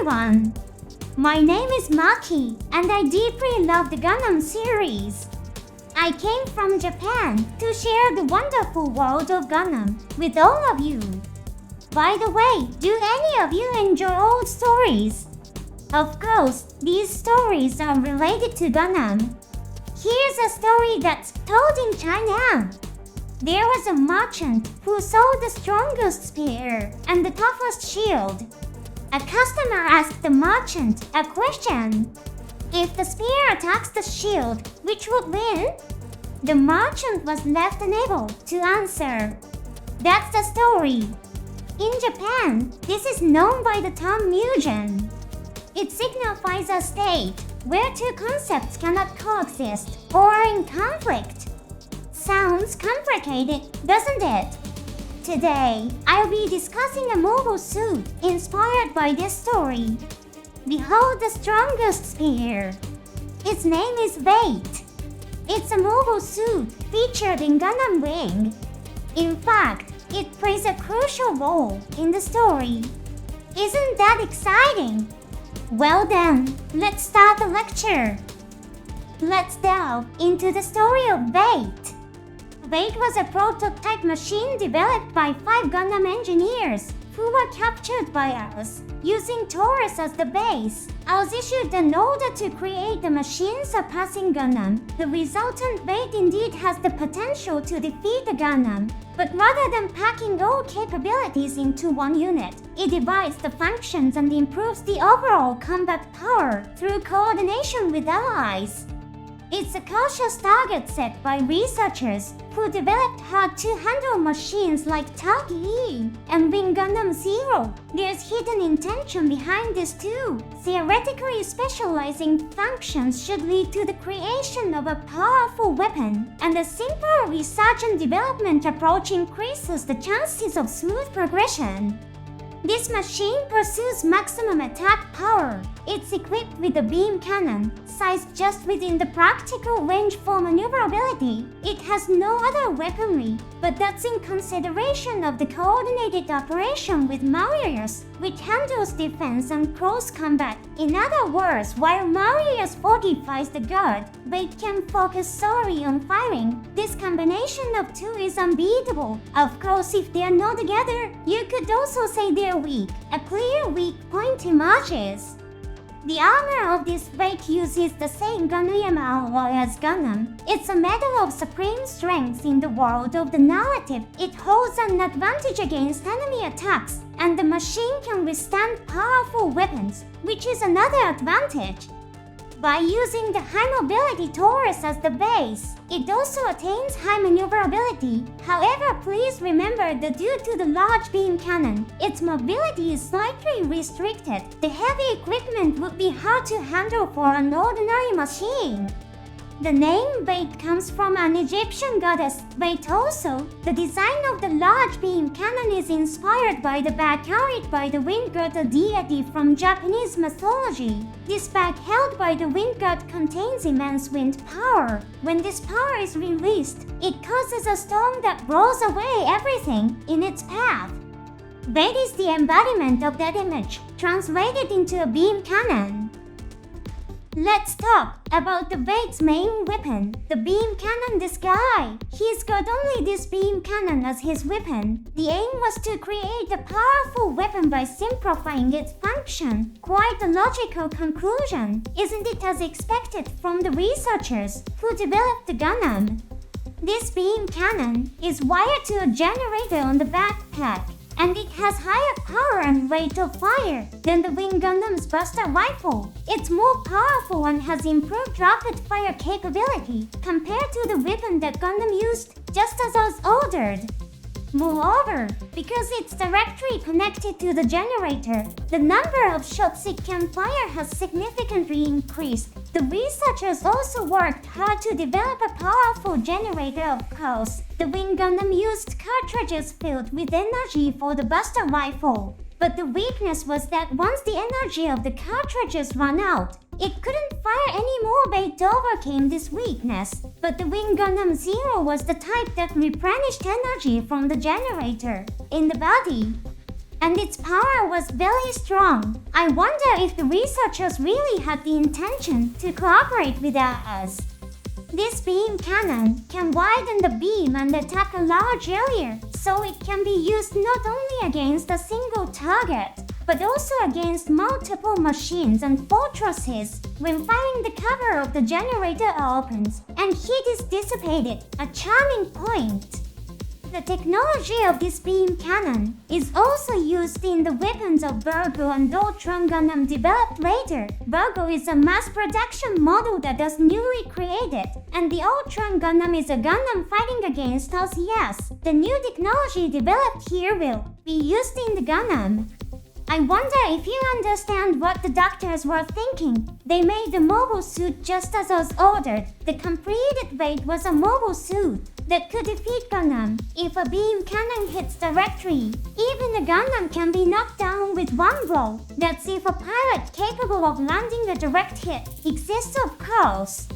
everyone! My name is Maki, and I deeply love the Gundam series. I came from Japan to share the wonderful world of Gundam with all of you. By the way, do any of you enjoy old stories? Of course, these stories are related to Gundam. Here's a story that's told in China. There was a merchant who sold the strongest spear and the toughest shield. A customer asked the merchant a question. If the spear attacks the shield, which would win? The merchant was left unable to answer. That's the story. In Japan, this is known by the term fusion. It signifies a state where two concepts cannot coexist or are in conflict. Sounds complicated, doesn't it? Today, I'll be discussing a mobile suit inspired by this story. Behold the strongest spear. Its name is Vayeate. It's a mobile suit featured in Gundam Wing. In fact, it plays a crucial role in the story. Isn't that exciting? Well then, let's start the lecture. Let's delve into the story of Vayeate. Vayeate was a prototype machine developed by 5 Gundam engineers who were captured by us. Using Taurus as the base, I was issued an order to create a machine surpassing Gundam. The resultant Vayeate indeed has the potential to defeat the Gundam, but rather than packing all capabilities into one unit, it divides the functions and improves the overall combat power through coordination with allies. It's a cautious target set by researchers who developed hard-to-handle machines like Taki and Wing Gundam Zero. There's hidden intention behind this too. Theoretically, specializing functions should lead to the creation of a powerful weapon, and a simpler research and development approach increases the chances of smooth progression. This machine pursues maximum attack power. It's equipped with a beam cannon, sized just within the practical range for maneuverability. It has no other weaponry, but that's in consideration of the coordinated operation with Marius, which handles defense and close combat. In other words, while Marius fortifies the guard, Vayeate can focus solely on firing. This combination of two is unbeatable. Of course, if they are not together, you could also say they're weak. A clear weak point emerges. The armor of this Vayeate uses the same Gundam alloy as Gundam. It's a medal of supreme strength in the world of the narrative. It holds an advantage against enemy attacks, and the machine can withstand powerful weapons, which is another advantage. By using the high mobility Taurus as the base, it also attains high maneuverability. However, please remember that due to the large beam cannon, its mobility is slightly restricted. The heavy equipment would be hard to handle for an ordinary machine. The name Vayeate comes from an Egyptian goddess, Vayeate also. The design of the large beam cannon is inspired by the bag carried by the wind god, a deity from Japanese mythology. This bag held by the wind god contains immense wind power. When this power is released, it causes a storm that blows away everything in its path. Vayeate is the embodiment of that image, translated into a beam cannon. Let's talk about the Vayeate's main weapon, the beam cannon. This guy. He's got only this beam cannon as his weapon. The aim was to create a powerful weapon by simplifying its function. Quite a logical conclusion, isn't it, as expected from the researchers who developed the Gundam? This beam cannon is wired to a generator on the backpack, and it has higher power and rate of fire than the Wing Gundam's Buster Rifle. It's more powerful and has improved rapid fire capability compared to the weapon that Gundam used, just as I was ordered. Moreover, because it's directly connected to the generator, the number of shots it can fire has significantly increased. The researchers also worked hard to develop a powerful generator, of course. The Wing Gundam used cartridges filled with energy for the Buster Rifle. But the weakness was that once the energy of the cartridges ran out, it couldn't fire anymore. Vayeate overcame this weakness, but the Wing Gundam Zero was the type that replenished energy from the generator in the body. and its power was very strong. I wonder if the researchers really had the intention to cooperate with us. This beam cannon can widen the beam and attack a large area, so it can be used not only against a single target, but also against multiple machines and fortresses. When firing, the cover of the generator opens and heat is dissipated, a charming point. The technology of this beam cannon is also used in the weapons of Virgo and Ultron Gundam developed later. Virgo is a mass production model that was newly created, and the Ultron Gundam is a Gundam fighting against us. Yes, the new technology developed here will be used in the Gundam. I wonder if you understand what the doctors were thinking. They made the mobile suit just as was ordered. The completed weight was a mobile suit that could defeat Gundam if a beam cannon hits directly. Even a Gundam can be knocked down with one blow. That's if a pilot capable of landing a direct hit exists, of course.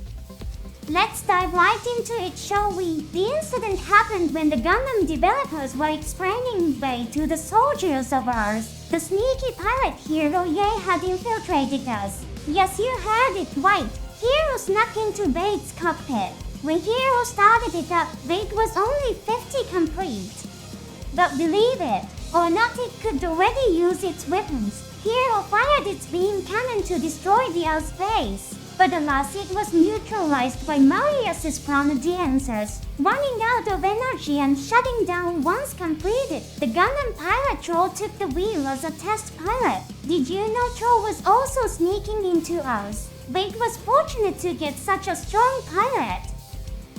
Let's dive right into it, shall we? The incident happened when the Gundam developers were explaining way to the soldiers of ours. The sneaky pilot Hero Ye had infiltrated us. Yes, you heard it right. Hero snuck into Vade's cockpit. When Hero started it up, Vade was only 50 complete. But believe it or not, it could already use its weapons. Hero fired its beam cannon to destroy the airspace. But alas, it was neutralized by Marius's Pronodiansers, running out of energy and shutting down once completed. The Gundam pilot Troll took the wheel as a test pilot. Did you know Troll was also sneaking into us? Wade was fortunate to get such a strong pilot.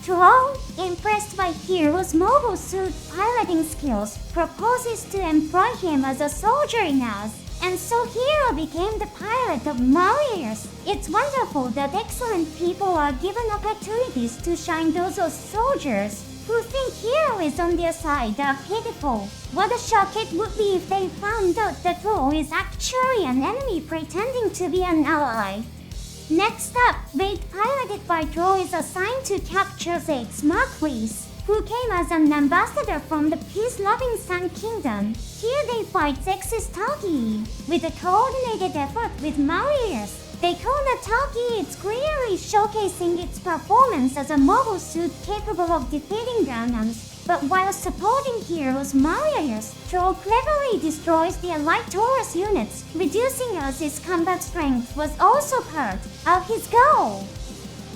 Troll, impressed by Hero's mobile suit piloting skills, proposes to employ him as a soldier in us. And so Hero became the pilot of Marius. It's wonderful that excellent people are given opportunities to shine. Those soldiers who think Hero is on their side are pitiful. What a shock it would be if they found out that Troll is actually an enemy pretending to be an ally. Next up, Wade, piloted by Troll, is assigned to capture Zade's Marquis, who came as an ambassador from the peace-loving Sun Kingdom. Here they fight Zex's Talkie with a coordinated effort with Marius. They call the Talkie. It's clearly showcasing its performance as a mobile suit capable of defeating Gundams. But while supporting Heroes Marius, Troll cleverly destroys the Allied Taurus units, reducing us. His combat strength was also part of his goal.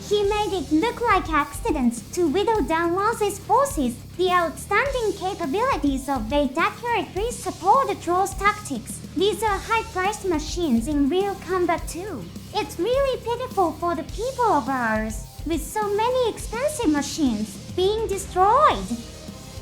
He made it look like accidents to whittle down Loz's forces. The outstanding capabilities of Vade accurately support the Troll's tactics. These are high-priced machines in real combat too. It's really pitiful for the people of ours, with so many expensive machines being destroyed.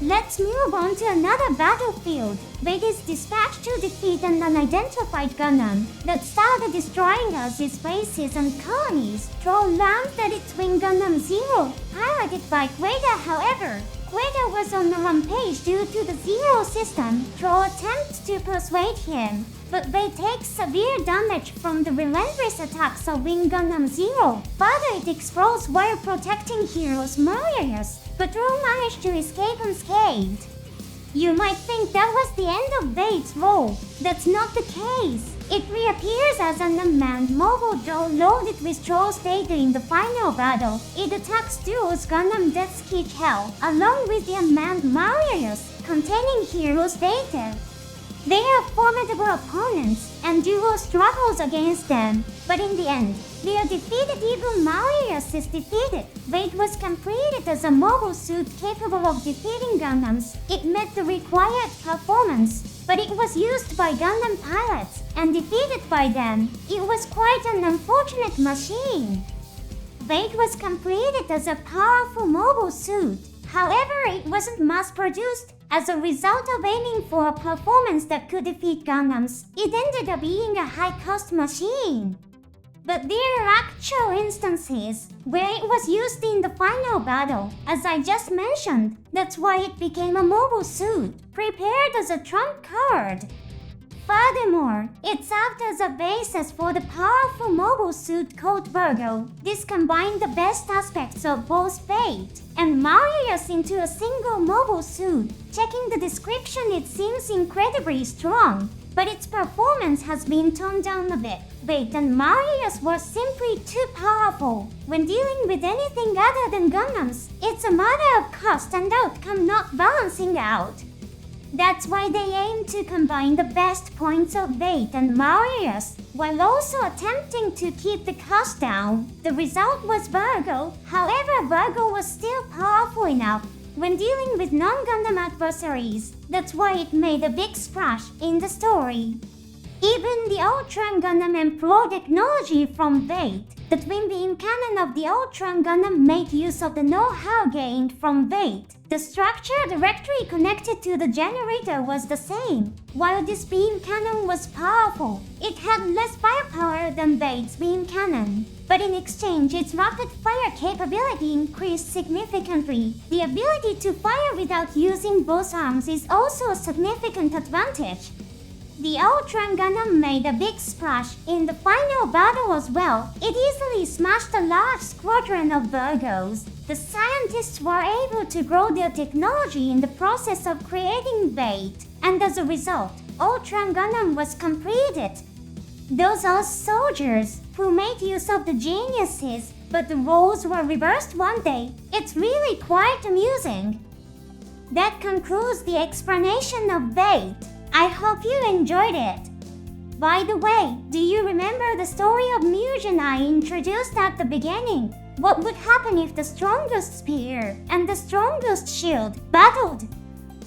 Let's move on to another battlefield. Vade is dispatched to defeat an unidentified Gundam that started destroying Oz's bases and colonies. Troll learned that it's Wing Gundam Zero, piloted by Queda. However, Queda was on a rampage due to the Zero system. Troll attempts to persuade him, but Vade takes severe damage from the relentless attacks of Wing Gundam Zero. Further, it explodes while protecting Heroes Marius, but Troll managed to escape unscathed. You might think that was the end of Vade's role. That's not the case. It reappears as an unmanned mobile drone loaded with Troll's data in the final battle. It attacks Duo's Gundam Death Sketch Hell, along with the unmanned Marius, containing Heroes' data. They are formidable opponents, and Duo struggles against them. But in the end, they are defeated. Even Marius is defeated. Vade was completed as a mobile suit capable of defeating Gundams. It met the required performance, but it was used by Gundam pilots and defeated by them. It was quite an unfortunate machine. Vade was completed as a powerful mobile suit. However, it wasn't mass-produced. As a result of aiming for a performance that could defeat Gundams, it ended up being a high-cost machine. But there are actual instances where it was used in the final battle, as I just mentioned. That's why it became a mobile suit, prepared as a trump card. Furthermore, it served as a basis for the powerful mobile suit called Virgo. This combined the best aspects of both Fate and Marius into a single mobile suit. Checking the description, it seems incredibly strong, but its performance has been toned down a bit. Fate and Marius were simply too powerful. When dealing with anything other than Gundams, it's a matter of cost and outcome not balancing out. That's why they aim to combine the best points of Fate and Marius, while also attempting to keep the cost down. The result was Virgo. However, Virgo was still powerful enough when dealing with non-Gundam adversaries. That's why it made a big splash in the story. Even the Ultron Gundam employed technology from Fate. The twin beam cannon of the Ultron Gundam made use of the know-how gained from Fate. The structure directly connected to the generator was the same. While this beam cannon was powerful, it had less firepower than Fate's beam cannon. But in exchange, its rapid fire capability increased significantly. The ability to fire without using both arms is also a significant advantage. The Ultron Gundam made a big splash in the final battle as well. It easily smashed a large squadron of Virgos. The scientists were able to grow their technology in the process of creating Fate, and as a result, Ultron Gundam was completed. Those are soldiers who made use of the geniuses, but the roles were reversed one day. It's really quite amusing. That concludes the explanation of Fate. I hope you enjoyed it. By the way, do you remember the story of Mugen I introduced at the beginning? What would happen if the strongest spear and the strongest shield battled?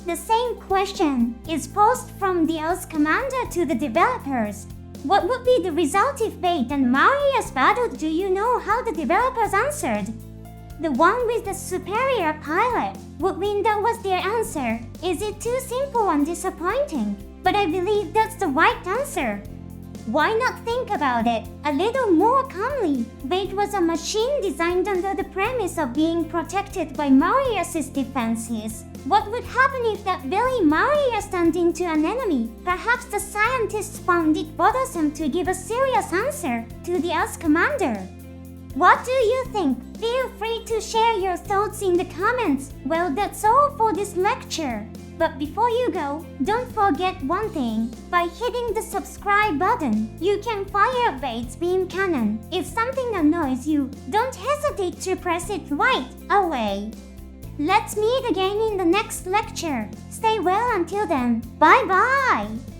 The same question is posed from the OZ commander to the developers. What would be the result if Fate and Marius battled? Do you know how the developers answered? The one with the superior pilot would win. That was their answer. Is it too simple and disappointing? But I believe that's the right answer. Why not think about it a little more calmly? Fate was a machine designed under the premise of being protected by Marius's defenses. What would happen if that very Marius turned into an enemy? Perhaps the scientists found it bothersome to give a serious answer to the OZ commander. What do you think? Feel free to share your thoughts in the comments. Well, that's all for this lecture. But before you go, don't forget one thing. By hitting the subscribe button, you can fire Fate's beam cannon. If something annoys you, don't hesitate to press it right away. Let's meet again in the next lecture. Stay well until then. Bye bye!